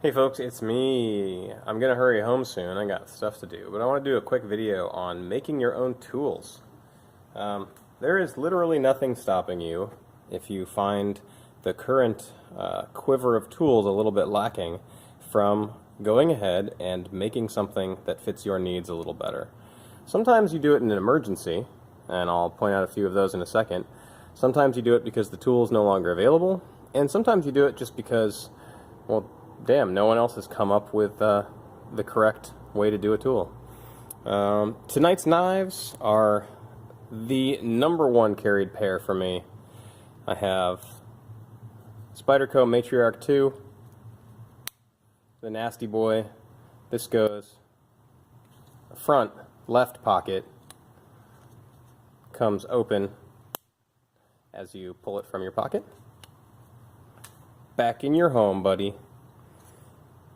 Hey folks, it's me. I'm gonna hurry home soon. I got stuff to do, but I want to do a quick video on making your own tools. There is literally nothing stopping you if you find the current quiver of tools a little bit lacking from going ahead and making something that fits your needs a little better. Sometimes you do it in an emergency, and I'll point out a few of those in a second. Sometimes you do it because the tool is no longer available, and sometimes you do it just because, well, damn, no one else has come up with the correct way to do a tool. Tonight's knives are the #1 carried pair for me. I have Spyderco Matriarch 2, the nasty boy. This goes front left pocket, comes open as you pull it from your pocket. Back in your home, buddy.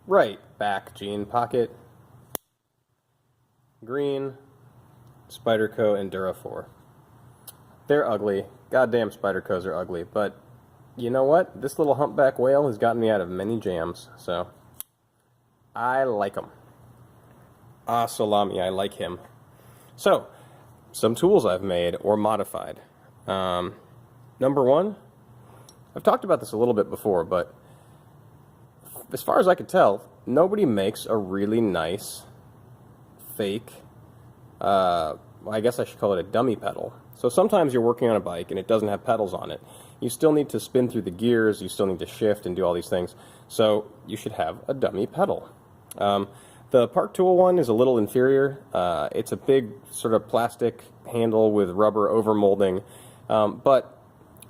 Right back jean pocket. Green, Spyderco Endura 4. They're ugly. Goddamn Spydercos are ugly, but you know what? This little humpback whale has gotten me out of many jams, so I like them. Ah, salami, I like him. So, some tools I've made or modified. #1, I've talked about this a little bit before, but as far as I could tell, nobody makes a really nice, fake, I guess I should call it a dummy pedal. So sometimes you're working on a bike and it doesn't have pedals on it. You still need to spin through the gears, you still need to shift and do all these things. So you should have a dummy pedal. The Park Tool one is a little inferior. It's a big sort of plastic handle with rubber overmolding, but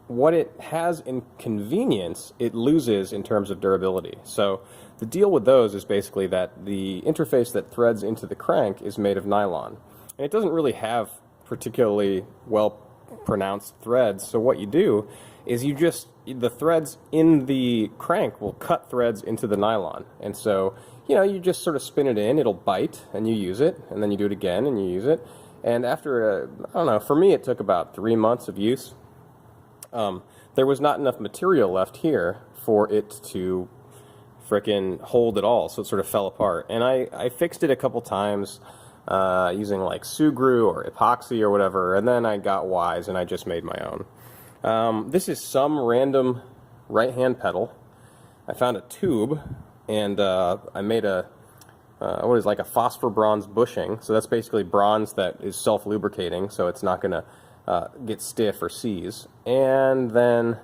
what it has in convenience, it loses in terms of durability. So the deal with those is basically that the interface that threads into the crank is made of nylon. And it doesn't really have particularly well pronounced threads. So what you do is the threads in the crank will cut threads into the nylon. And so, you just sort of spin it in, it'll bite, and you use it, and then you do it again, and you use it. And after, I don't know, for me it took about 3 months of use. There was not enough material left here for it to frickin' hold it all, so it sort of fell apart. And I fixed it a couple times using like Sugru or epoxy or whatever, and then I got wise and I just made my own. This is some random right-hand pedal. I found a tube, and I made what is like a phosphor bronze bushing. So that's basically bronze that is self-lubricating, so it's not going to get stiff or seize, and then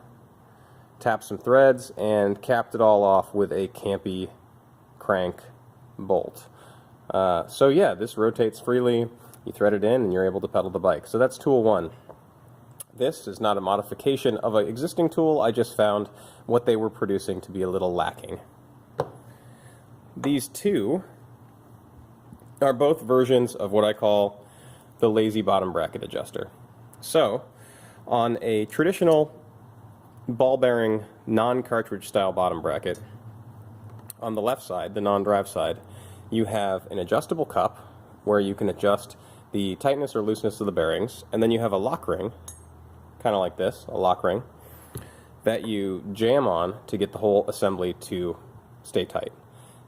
tapped some threads and capped it all off with a campy crank bolt. So yeah, this rotates freely, you thread it in, and you're able to pedal the bike. So that's tool 1. This is not a modification of an existing tool, I just found what they were producing to be a little lacking. These two are both versions of what I call the lazy bottom bracket adjuster. So, on a traditional ball-bearing, non-cartridge style bottom bracket, on the left side, the non-drive side, you have an adjustable cup where you can adjust the tightness or looseness of the bearings, and then you have a lock ring, kind of like this, a lock ring, that you jam on to get the whole assembly to stay tight.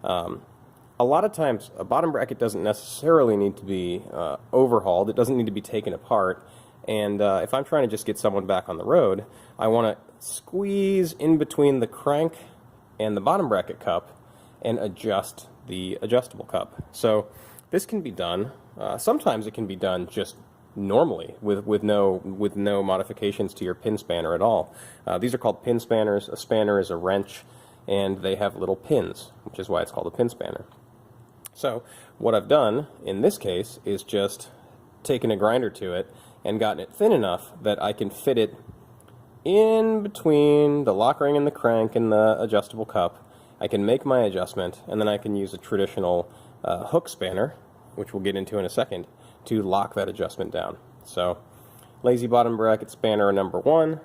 A lot of times, a bottom bracket doesn't necessarily need to be overhauled, it doesn't need to be taken apart. And if I'm trying to just get someone back on the road, I want to squeeze in between the crank and the bottom bracket cup and adjust the adjustable cup. So this can be done. Sometimes it can be done just normally with no modifications to your pin spanner at all. These are called pin spanners. A spanner is a wrench, and they have little pins, which is why it's called a pin spanner. So what I've done in this case is just taken a grinder to it and gotten it thin enough that I can fit it in between the lock ring and the crank and the adjustable cup. I can make my adjustment, and then I can use a traditional hook spanner, which we'll get into in a second, to lock that adjustment down. So, lazy bottom bracket spanner #1,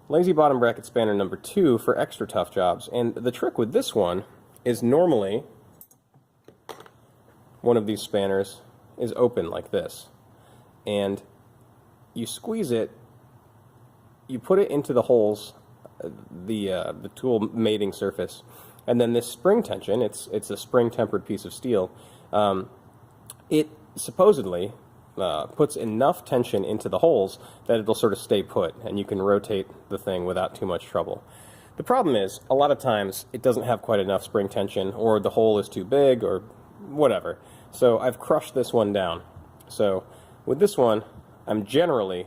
lazy bottom bracket spanner #2 for extra tough jobs. And the trick with this one is normally one of these spanners is open like this, and you squeeze it, you put it into the holes, the tool mating surface, And then this spring tension, it's a spring-tempered piece of steel, it supposedly puts enough tension into the holes that it'll sort of stay put, and you can rotate the thing without too much trouble. The problem is, a lot of times, it doesn't have quite enough spring tension, or the hole is too big, or whatever. So I've crushed this one down. So with this one, I'm generally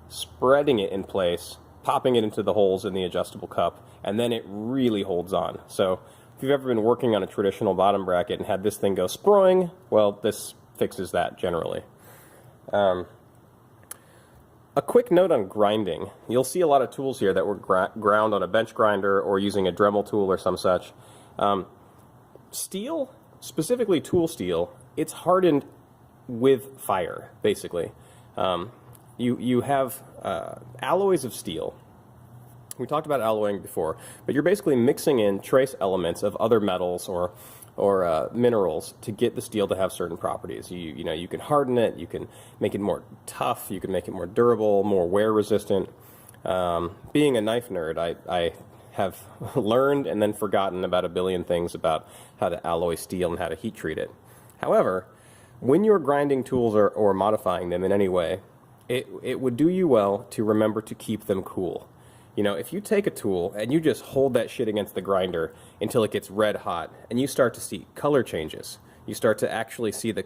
spreading it in place, popping it into the holes in the adjustable cup, and then it really holds on. So if you've ever been working on a traditional bottom bracket and had this thing go sproing, well, this fixes that generally. A quick note on grinding. You'll see a lot of tools here that were ground on a bench grinder or using a Dremel tool or some such. Steel, specifically tool steel, it's hardened with fire, basically. You have alloys of steel. We talked about alloying before, but you're basically mixing in trace elements of other metals or minerals to get the steel to have certain properties. You can harden it, you can make it more tough, you can make it more durable, more wear resistant. Being a knife nerd, I have learned and then forgotten about a billion things about how to alloy steel and how to heat treat it. However, when you're grinding tools or modifying them in any way, it would do you well to remember to keep them cool. If you take a tool and you just hold that shit against the grinder until it gets red hot and you start to see color changes, you start to actually see the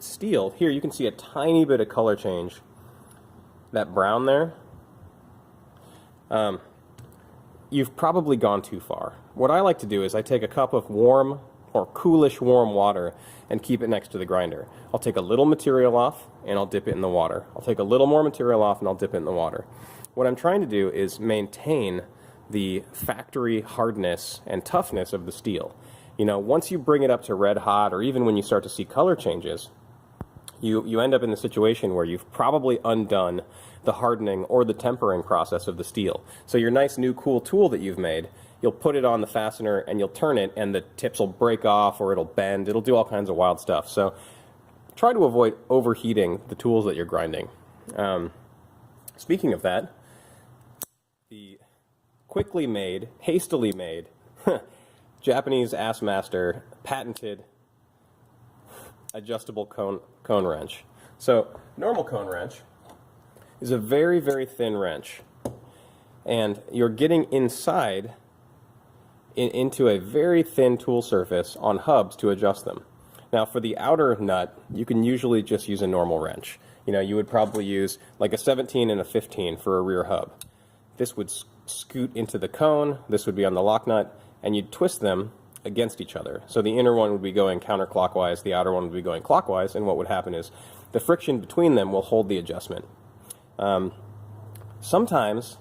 steel. Here you can see a tiny bit of color change. That brown there, you've probably gone too far. What I like to do is I take a cup of warm or coolish warm water and keep it next to the grinder. I'll take a little material off and I'll dip it in the water. I'll take a little more material off and I'll dip it in the water. What I'm trying to do is maintain the factory hardness and toughness of the steel. Once you bring it up to red hot, or even when you start to see color changes, you end up in the situation where you've probably undone the hardening or the tempering process of the steel. So your nice new cool tool that you've made, you'll put it on the fastener and you'll turn it and the tips will break off or it'll bend. It'll do all kinds of wild stuff. So try to avoid overheating the tools that you're grinding. Speaking of that, the quickly made, hastily made, Japanese ass master patented adjustable cone wrench. So, normal cone wrench is a very, very thin wrench, and you're getting inside into a very thin tool surface on hubs to adjust them. Now, for the outer nut, you can usually just use a normal wrench. You would probably use like a 17 and a 15 for a rear hub. This would scoot into the cone, this would be on the lock nut, and you'd twist them against each other. So the inner one would be going counterclockwise, the outer one would be going clockwise, and what would happen is the friction between them will hold the adjustment. Sometimes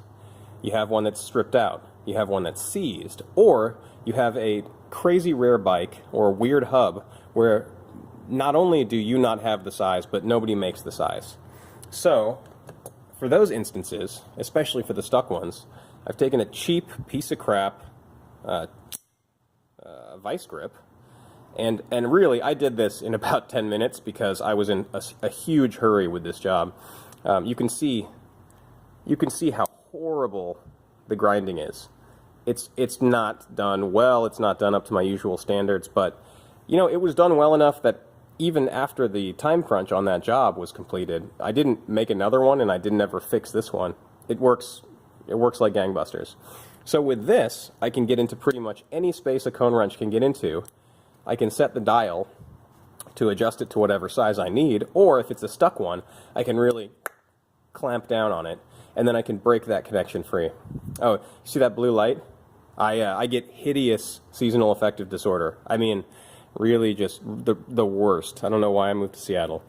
you have one that's stripped out, you have one that's seized, or you have a crazy rare bike or a weird hub where not only do you not have the size, but nobody makes the size. So, for those instances, especially for the stuck ones, I've taken a cheap piece of crap vice grip, and really I did this in about 10 minutes because I was in a huge hurry with this job. You can see how horrible the grinding is. It's not done well, it's not done up to my usual standards, but it was done well enough that even after the time crunch on that job was completed, I didn't make another one and I didn't ever fix this one. It works like gangbusters. So with this, I can get into pretty much any space a cone wrench can get into. I can set the dial to adjust it to whatever size I need, or if it's a stuck one, I can really clamp down on it, and then I can break that connection free. Oh, you see that blue light? I get hideous seasonal affective disorder. I mean, really just the worst. I don't know why I moved to Seattle.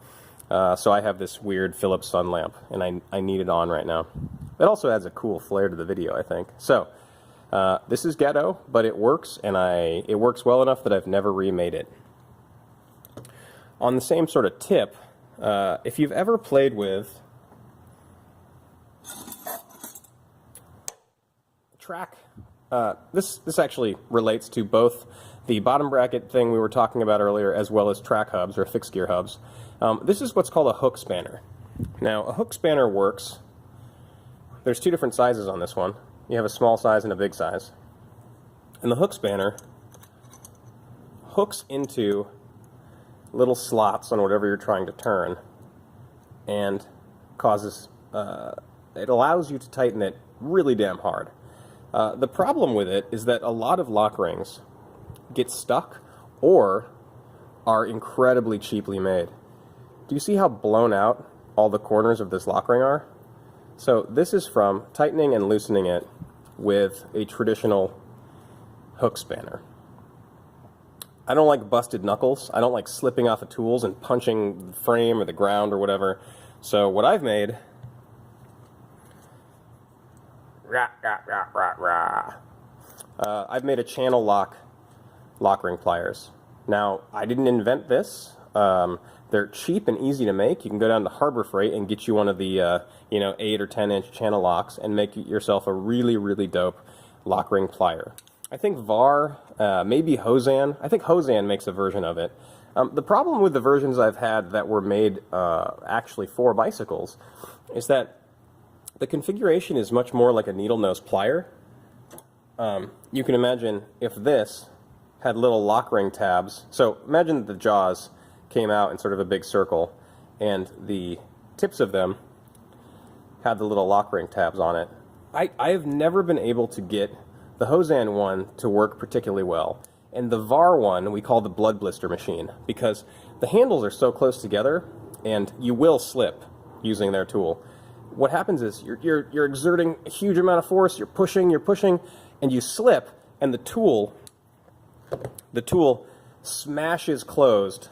So I have this weird Philips sun lamp, and I need it on right now. It also adds a cool flair to the video, I think. So, this is ghetto, but it works, and it works well enough that I've never remade it. On the same sort of tip, if you've ever played with track, this actually relates to both the bottom bracket thing we were talking about earlier, as well as track hubs or fixed gear hubs. This is what's called a hook spanner. Now, a hook spanner works. There's two different sizes on this one. You have a small size and a big size. And the hook spanner hooks into little slots on whatever you're trying to turn and causes, it allows you to tighten it really damn hard. The problem with it is that a lot of lock rings get stuck or are incredibly cheaply made. Do you see how blown out all the corners of this lock ring are? So this is from tightening and loosening it with a traditional hook spanner. I don't like busted knuckles. I don't like slipping off of tools and punching the frame or the ground or whatever. So what I've made, I've made a channel lock ring pliers. Now, I didn't invent this. They're cheap and easy to make. You can go down to Harbor Freight and get you one of the 8 or 10 inch channel locks and make yourself a really, really dope lock ring plier. I think VAR, maybe Hosan. I think Hosan makes a version of it. The problem with the versions I've had that were made actually for bicycles is that the configuration is much more like a needle nose plier. You can imagine if this had little lock ring tabs. So imagine that the jaws came out in sort of a big circle and the tips of them had the little lock ring tabs on it. I have never been able to get the Hosan one to work particularly well. And the VAR one we call the blood blister machine because the handles are so close together and you will slip using their tool. What happens is you're exerting a huge amount of force, you're pushing, and you slip, and the tool smashes closed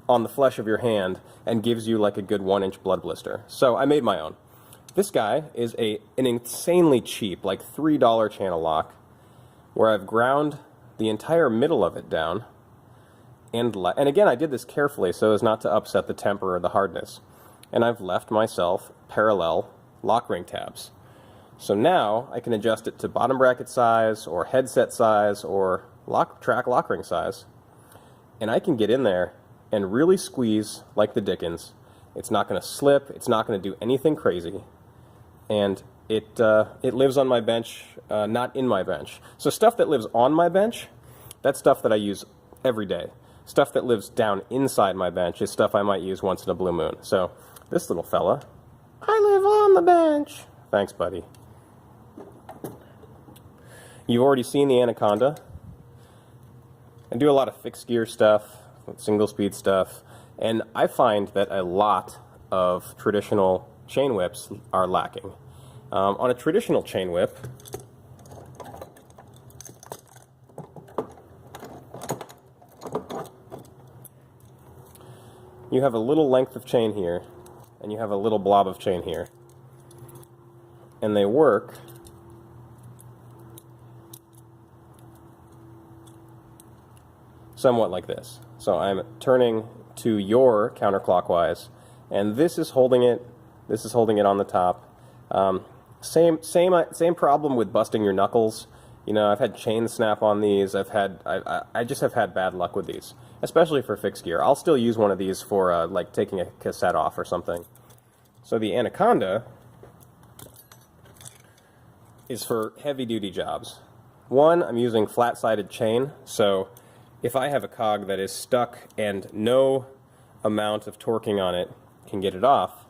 on the flesh of your hand and gives you like a good 1-inch blood blister. So I made my own. This guy is an insanely cheap, like $3 channel lock, where I've ground the entire middle of it down, and again I did this carefully so as not to upset the temper or the hardness, and I've left myself parallel lock ring tabs. So now I can adjust it to bottom bracket size or headset size or track lock ring size, and I can get in there and really squeeze like the dickens. It's not going to slip, it's not going to do anything crazy, and it lives on my bench, not in my bench. So stuff that lives on my bench, that's stuff that I use every day. Stuff that lives down inside my bench is stuff I might use once in a blue moon. So this little fella, I live on the bench. Thanks, buddy. You've already seen the Anaconda. I do a lot of fixed gear stuff, single speed stuff, and I find that a lot of traditional chain whips are lacking. On a traditional chain whip, you have a little length of chain here, and you have a little blob of chain here. And they work somewhat like this. So I'm turning to your counterclockwise, and this is holding it on the top. Same problem with busting your knuckles. You know, I've had chain snap on these. I just have had bad luck with these, especially for fixed gear. I'll still use one of these for like taking a cassette off or something. So the Anaconda is for heavy-duty jobs. One, I'm using flat-sided chain, so if I have a cog that is stuck and no amount of torquing on it can get it off,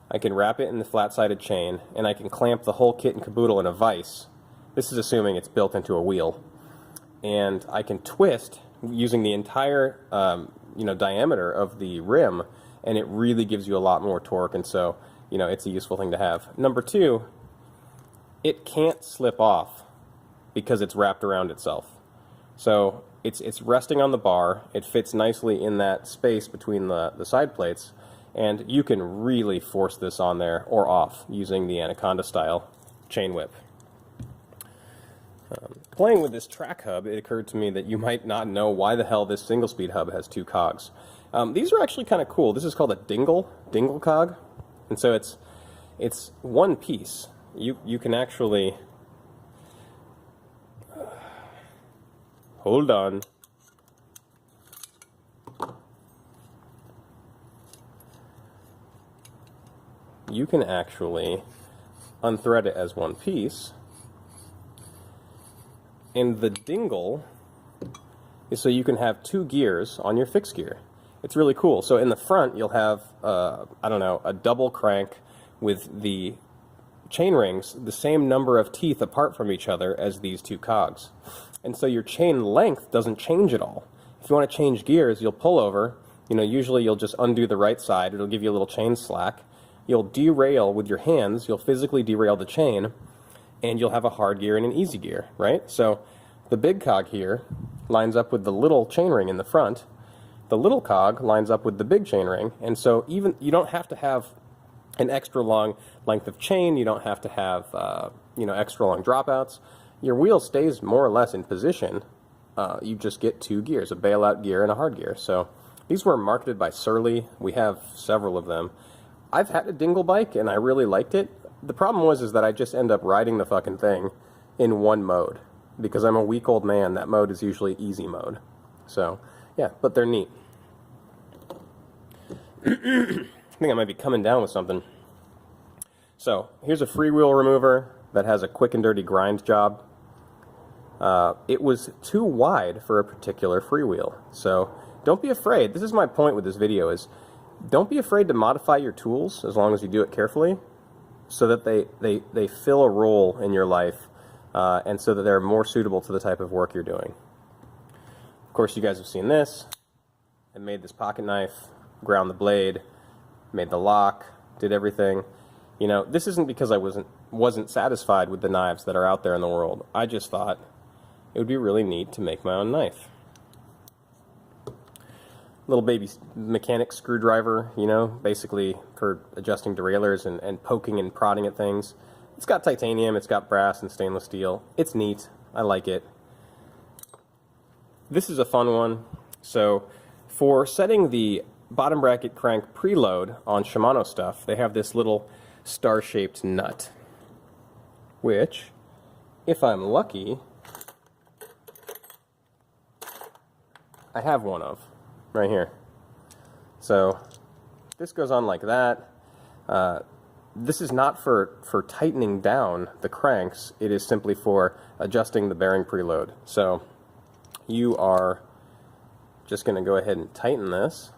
I can wrap it in the flat-sided chain, and I can clamp the whole kit and caboodle in a vise. This is assuming it's built into a wheel. And I can twist using the entire diameter of the rim, and it really gives you a lot more torque, and so it's a useful thing to have. Number two, it can't slip off because it's wrapped around itself. So it's resting on the bar, it fits nicely in that space between the side plates, and you can really force this on there or off using the Anaconda style chain whip. Playing with this track hub, it occurred to me that you might not know why the hell this single speed hub has 2 cogs. These are actually kind of cool. This is called a dingle cog, and so it's one piece. You can actually hold on. You can actually unthread it as one piece, And the dingle is so you can have 2 gears on your fixed gear. It's really cool. So in the front, you'll have, I don't know, a double crank with the chain rings the same number of teeth apart from each other as these 2 cogs. And so your chain length doesn't change at all. If you want to change gears, you'll pull over. Usually you'll just undo the right side. It'll give you a little chain slack. You'll derail with your hands. You'll physically derail the chain, and you'll have a hard gear and an easy gear, right? So the big cog here lines up with the little chainring in the front. The little cog lines up with the big chainring, and so even you don't have to have an extra long length of chain. You don't have to have extra long dropouts. Your wheel stays more or less in position. You just get 2 gears, a bailout gear and a hard gear. So these were marketed by Surly. We have several of them. I've had a dingle bike and I really liked it. The problem is that I just end up riding the fucking thing in one mode. Because I'm a weak old man, that mode is usually easy mode. So, yeah, but they're neat. I think I might be coming down with something. So, here's a freewheel remover that has a quick and dirty grind job. It was too wide for a particular freewheel. So, don't be afraid. This is my point with this video is, don't be afraid to modify your tools as long as you do it carefully so that they fill a role in your life and so that they're more suitable to the type of work you're doing. Of course, you guys have seen this. I made this pocket knife, ground the blade, made the lock, did everything. This isn't because I wasn't satisfied with the knives that are out there in the world. I just thought it would be really neat to make my own knife. Little baby mechanic screwdriver, basically for adjusting derailleurs and poking and prodding at things. It's got titanium, it's got brass and stainless steel. It's neat. I like it. This is a fun one. So for setting the bottom bracket crank preload on Shimano stuff, they have this little star-shaped nut, which, if I'm lucky, I have one of right here. So this goes on like that. This is not for tightening down the cranks. It is simply for adjusting the bearing preload. So you are just going to go ahead and tighten this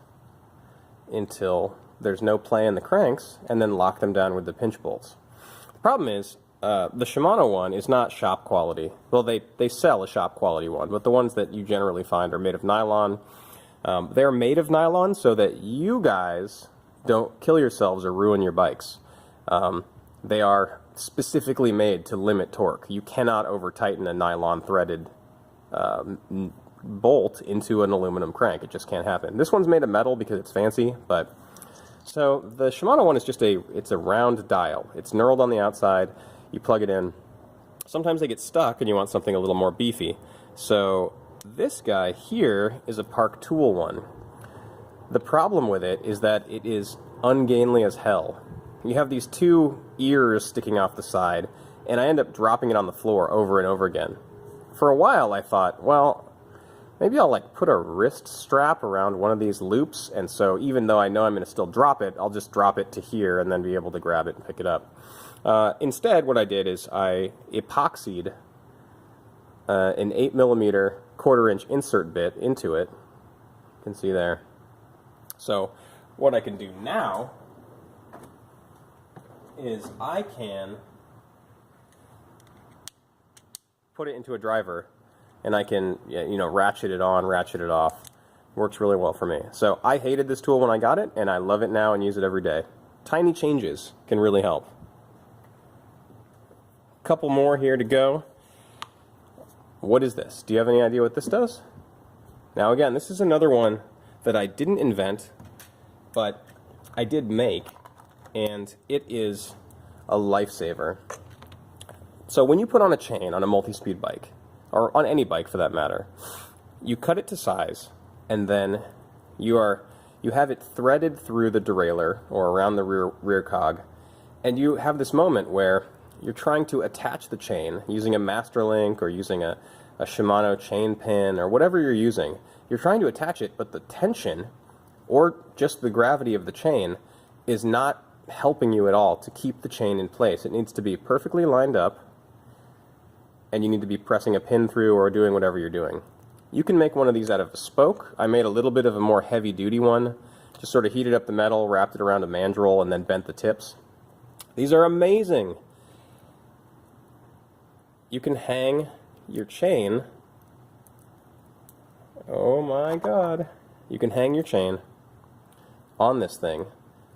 until there's no play in the cranks, and then lock them down with the pinch bolts. The problem is, the Shimano one is not shop quality. Well, they sell a shop quality one, but the ones that you generally find are made of nylon. They're made of nylon so that you guys don't kill yourselves or ruin your bikes. They are specifically made to limit torque. You cannot over-tighten a nylon threaded bolt into an aluminum crank. It just can't happen. This one's made of metal because it's fancy, but so the Shimano one is just it's a round dial. It's knurled on the outside. You plug it in. Sometimes they get stuck and you want something a little more beefy. So this guy here is a Park Tool one. The problem with it is that it is ungainly as hell. You have these 2 ears sticking off the side, and I end up dropping it on the floor over and over again. For a while I thought, well, maybe I'll put a wrist strap around one of these loops, and so even though I know I'm going to still drop it, I'll just drop it to here and then be able to grab it and pick it up. Instead, what I did is I epoxied an 8mm 1/4-inch insert bit into it. You can see there. So what I can do now is I can put it into a driver, and I can, ratchet it on, ratchet it off. Works really well for me. So I hated this tool when I got it, and I love it now and use it every day. Tiny changes can really help. Couple more here to go. What is this? Do you have any idea what this does? Now again, this is another one that I didn't invent, but I did make, and it is a lifesaver. So when you put on a chain on a multi-speed bike, or on any bike for that matter, you cut it to size, and then you have it threaded through the derailleur or around the rear cog, and you have this moment where you're trying to attach the chain using a master link or using a Shimano chain pin or whatever you're using. You're trying to attach it, but the tension or just the gravity of the chain is not helping you at all to keep the chain in place. It needs to be perfectly lined up and you need to be pressing a pin through or doing whatever you're doing. You can make one of these out of a spoke. I made a little bit of a more heavy-duty one. Just sort of heated up the metal, wrapped it around a mandrel, and then bent the tips. These are amazing. You can hang your chain. Oh my God. You can hang your chain on this thing.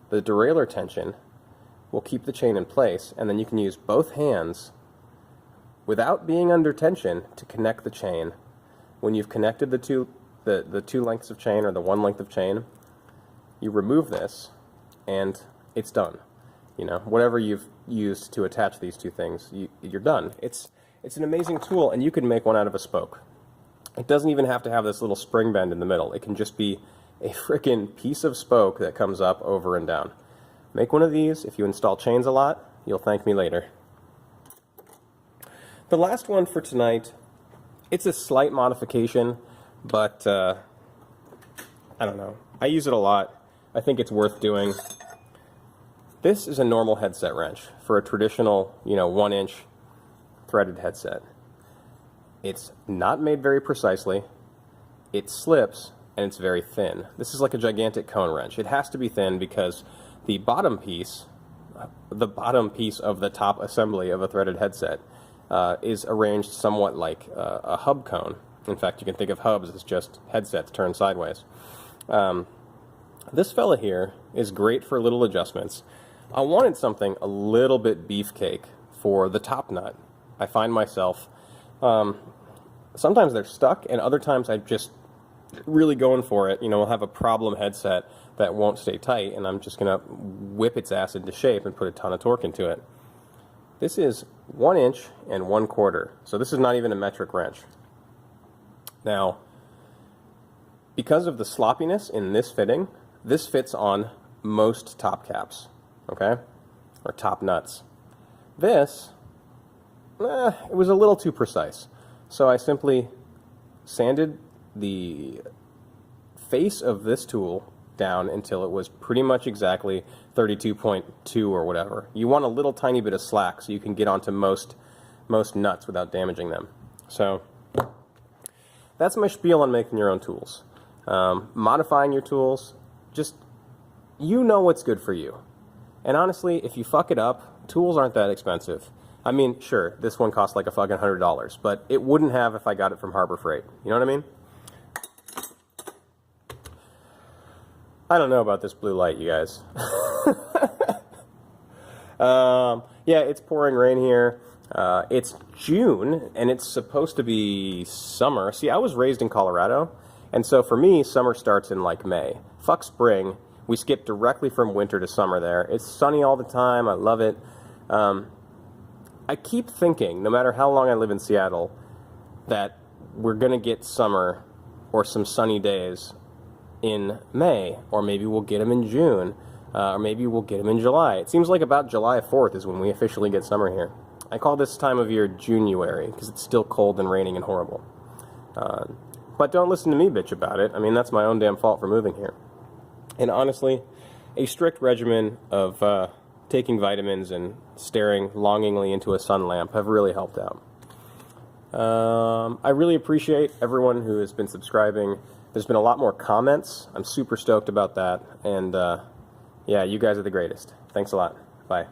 The derailleur tension will keep the chain in place, and then you can use both hands without being under tension to connect the chain. When you've connected the two lengths of chain, or the one length of chain, you remove this and it's done. You know, whatever you've used to attach these two things, you're done. It's an amazing tool, and you can make one out of a spoke. It doesn't even have to have this little spring bend in the middle. It can just be a frickin' piece of spoke that comes up, over, and down. Make one of these. If you install chains a lot, you'll thank me later. The last one for tonight, it's a slight modification, but I don't know. I use it a lot. I think it's worth doing. This is a normal headset wrench for a traditional, 1-inch threaded headset. It's not made very precisely. It slips, and it's very thin. This is like a gigantic cone wrench. It has to be thin because the bottom piece of the top assembly of a threaded headset is arranged somewhat like a hub cone. In fact, you can think of hubs as just headsets turned sideways. This fella here is great for little adjustments. I wanted something a little bit beefcake for the top nut. I find myself, sometimes they're stuck, and other times I'm just really going for it. I'll have a problem headset that won't stay tight, and I'm just going to whip its ass into shape and put a ton of torque into it. This is 1 inch and 1/4, so this is not even a metric wrench. Now, because of the sloppiness in this fitting, this fits on most top caps, okay, or top nuts. This, it was a little too precise, so I simply sanded the face of this tool down until it was pretty much exactly 32.2 or whatever. You want a little tiny bit of slack so you can get onto most nuts without damaging them. So that's my spiel on making your own tools. Modifying your tools, just, what's good for you. And honestly, if you fuck it up, tools aren't that expensive. I mean, sure, this one costs like a fucking $100, but it wouldn't have if I got it from Harbor Freight. You know what I mean? I don't know about this blue light, you guys. Yeah, it's pouring rain here. It's June, and it's supposed to be summer. See, I was raised in Colorado, and so for me, summer starts in like May. Fuck spring. We skip directly from winter to summer there. It's sunny all the time. I love it. I keep thinking, no matter how long I live in Seattle, that we're going to get summer or some sunny days in May, or maybe we'll get them in June, or maybe we'll get them in July. It seems like about July 4th is when we officially get summer here. I call this time of year January because it's still cold and raining and horrible. But don't listen to me bitch about it. I mean, that's my own damn fault for moving here. And honestly, a strict regimen of taking vitamins and staring longingly into a sun lamp have really helped out. I really appreciate everyone who has been subscribing. There's been a lot more comments. I'm super stoked about that. And yeah, you guys are the greatest. Thanks a lot. Bye.